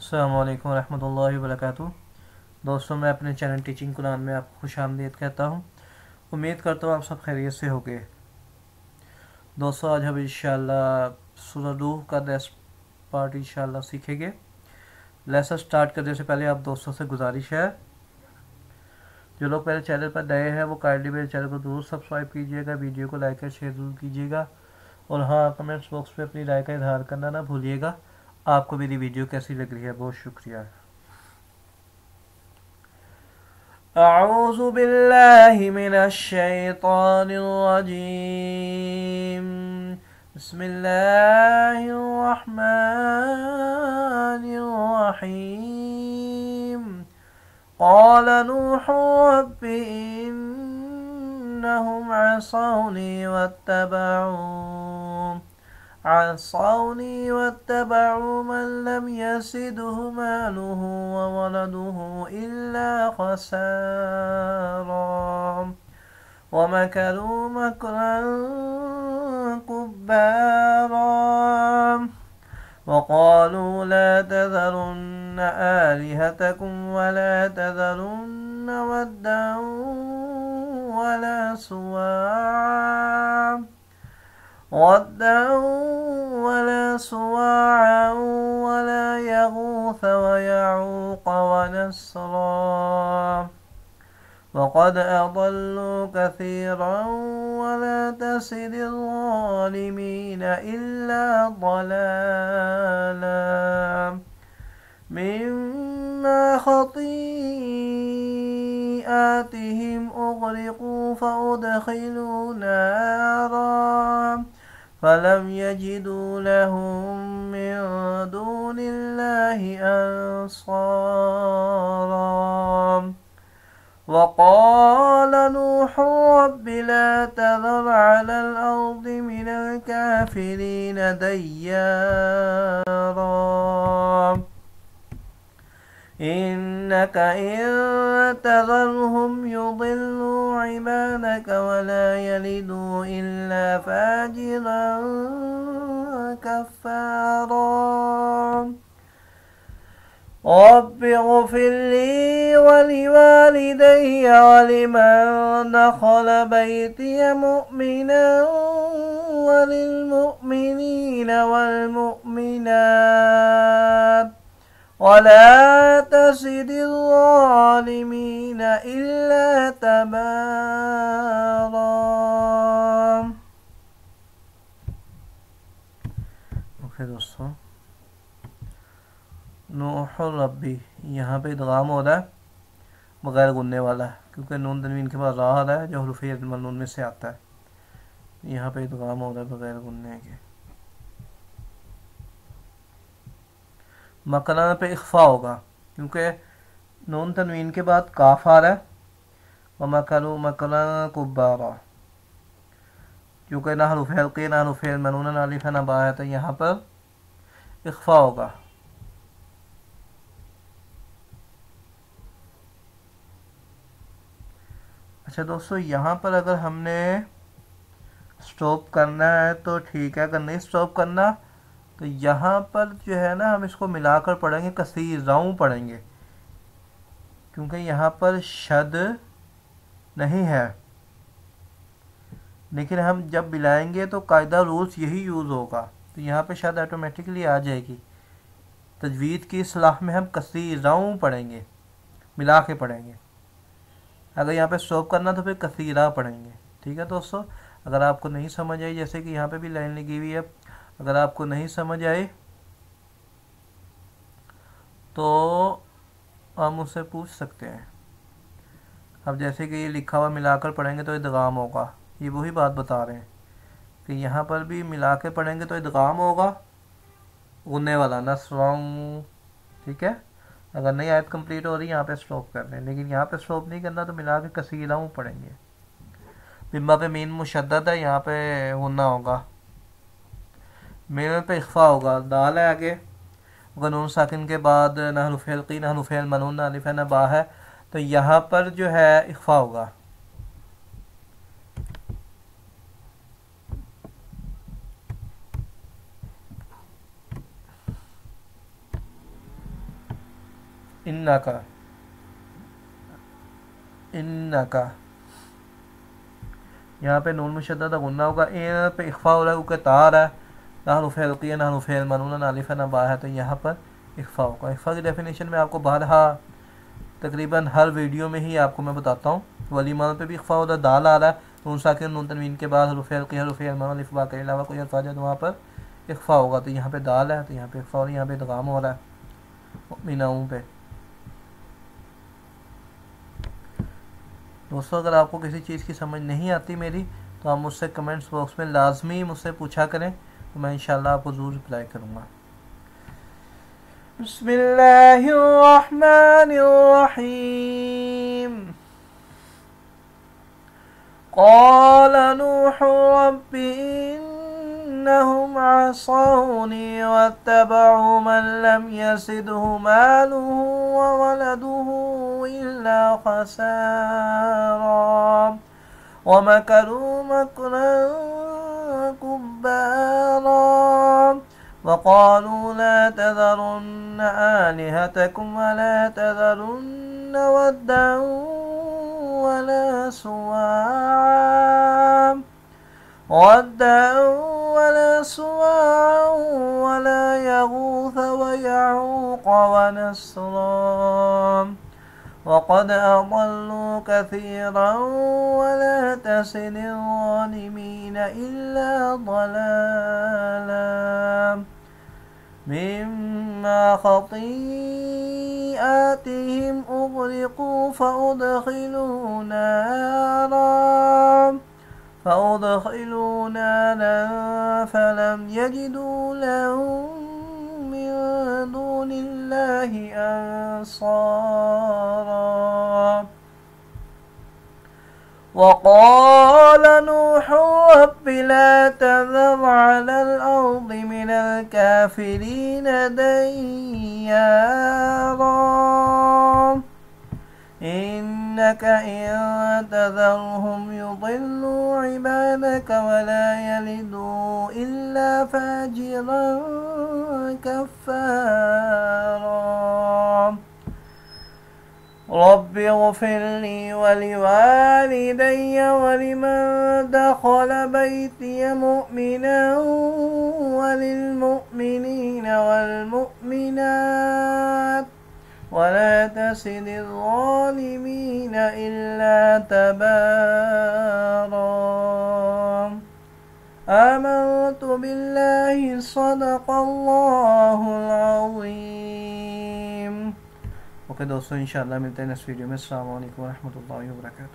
अस्सलामु अलैकुम रहमतुल्लाहि व बरकातुहू। दोस्तों, मैं अपने चैनल टीचिंग कुरान में आपको खुशामदीद कहता हूँ। उम्मीद करता हूँ आप सब खैरियत से होंगे। दोस्तों, आज हम इंशाअल्लाह सूरह रूह का नेक्स्ट पार्ट इंशाअल्लाह सीखेंगे। लेसन स्टार्ट करने से पहले आप दोस्तों से गुजारिश है, जो लोग मेरे चैनल पर नए हैं वो काइंडली मेरे चैनल को ज़रूर सब्सक्राइब कीजिएगा, वीडियो को लाइक और शेयर ज़रूर कीजिएगा, और हाँ, कमेंट्स बॉक्स में अपनी राय का इजहार करना ना भूलिएगा। आपको मेरी वीडियो कैसी लग रही है। बहुत शुक्रिया। أعوذ بالله من الشيطان الرجيم. بسم الله الرحمن الرحيم. قال نوح رب إنهم عصوني واتبعوا من لم يزده ماله وولده إلا خسارا ومكروا مكرا كبارا وقالوا لا تذرن آلهتكم ولا تذرن ودا ولا سواعا ولا يغوث ويعوق ونسرا وقد أضلوا كثيرا ولا تزد الظالمين إلا ضلالا مما خطيئاتهم أغرقوا فأدخلوا نارا فلم يجدوا لهم من دون الله أنصارا. وقال نوح رب لا تذر على الأرض من الكافرين ديارا إنك إن تذرهم يضلوا عبادك ولا يلدوا إلا فاجرا كفارا. رب اغفر لي ولوالدي ولمن دخل بيتي مؤمنا وللمؤمنين والمؤمنات ولا تزد الظالمين إلا تبارا. दोस्तों, नूह रब्बी यहाँ पे इदगाम हो रहा है बगैर गुनने वाला, क्योंकि नून तनवीन के बाद रा आ रहा है जो हुरूफ मलून में से आता है। यहाँ पे इदगाम हो रहा है बगैर गुनने के। मकराना पे इख्फा होगा क्योंकि नून तनवीन के बाद काफ आ रहा है। व मकरू मकराना कुब्बारा, क्योंकि ना हुरूफ हल्की ना हुरूफ मलून ना अलिफ ना बा है, तो यहाँ पर इख्फा होगा। अच्छा दोस्तों, यहाँ पर अगर हमने स्टॉप करना है तो ठीक है, अगर नहीं स्टॉप करना तो यहाँ पर जो है ना, हम इसको मिलाकर पढ़ेंगे, कसीराऊं पढ़ेंगे, क्योंकि यहाँ पर शद नहीं है। लेकिन हम जब मिलाएंगे तो कायदा रूल्स यही यूज़ होगा, तो यहाँ पे शद ऑटोमेटिकली आ जाएगी। तजवीद की इस्लाह में हम कसीराऊं पढ़ेंगे, मिला के पढ़ेंगे। अगर यहाँ पे स्टॉप करना तो फिर कसीरा पढ़ेंगे। ठीक है दोस्तों, अगर आपको नहीं समझ आई, जैसे कि यहाँ पे भी लाइन लगी हुई है, अगर आपको नहीं समझ आए तो आप मुझसे पूछ सकते हैं। अब जैसे कि ये लिखा हुआ मिलाकर पढ़ेंगे तो इदगाम होगा, ये वही बात बता रहे हैं कि यहाँ पर भी मिला के पढ़ेंगे तो इदगाम होगा, गुनने वाला नस्राऊं। ठीक है, अगर नई आयत कंप्लीट हो रही है यहाँ पे स्टॉप कर लें, लेकिन यहाँ पे स्टॉप नहीं करना, तो मिला के कसीराऊं पढ़ेंगे। बिम्बा पे मीन मुशद्दद है, यहाँ पे गुन्ना होगा, मीम पे इख्फा होगा, दाल है आगे, गनून साकिन के बाद ना हुरूफ हल्की ना हुरूफ मलून ना अलिफ ना बा है, तो यहाँ पर जो है इख्फा होगा। इन्नका, इन्नका, यहाँ पे नून मुशद्दद गुन्ना होगा, इन पे इख्फा हो रहा है क्योंकि तार है, नहनु फ़िल नहनु फ़िल मनून अलिफ है ना बा है, तो यहाँ पर इख्फा होगा। इख्फा की डेफिनेशन में आपको बारहा तकरीबन हर वीडियो में ही आपको मैं बताता हूँ। वली मान पे भी इख्फा होता है, दाल आ रहा है, नून साकिन नून तनवीन के बाद हरुफ़ हल्की हरुफ़ मन अलिफ बा के अलावा कोई अल्फाज है तो वहाँ पर इख्फा होगा। तो यहाँ पे दाल है तो यहाँ पे इख्फा, और यहाँ पे इदगाम हो रहा है मीनाऊँ पे। दोस्तों अगर आपको किसी चीज़ की समझ नहीं आती मेरी, तो आप मुझसे कमेंट्स बॉक्स में लाजमी मुझसे पूछा करें, तो मैं इंशाल्लाह आपको ज़रूर रिप्लाई करूँगा। बिस्मिल्लाहिर्रहमानिर्रहीम। क़ाल नूह रब्बि इन्नहुम असौनी वत्तबअू मन लम यज़िदहु मालुहु व वलदुहु इल्ला खसारा व मकरू मकरन कुब्बारा वक़ालू ला तज़रुन्न आलिहतकुम वला तज़रुन्न वद्दन वला सुवाआ वला यगूथ वयऊक़ वनस्रा वक़द अضلوا कसीरा वला तज़िद الظالمين इल्ला ضलाला मिम्मा खतीआतिहिम उग़रिक़ू فأدخلوا نارا فلم يجدوا لهم من دون الله أنصارا وقال نوح رب لا تذر على الأرض من الكافرين ديارا إنك إن تذرهم يضلوا عبادك ولا يلدوا إلا فاجرا كفارا رب اغفر لي ولوالدي ولمن دخل بيتي مؤمنا وللمؤمنين والمؤمنات ولا تزد الظالمين إلا تبارا آمنت بالله صدق الله العظيम। ओके दोस्तों, इंशाल्लाह मिलते हैं नेक्स्ट वीडियो में। अस्सलाम वालेकुम व रहमतुल्लाहि व बरकातहू।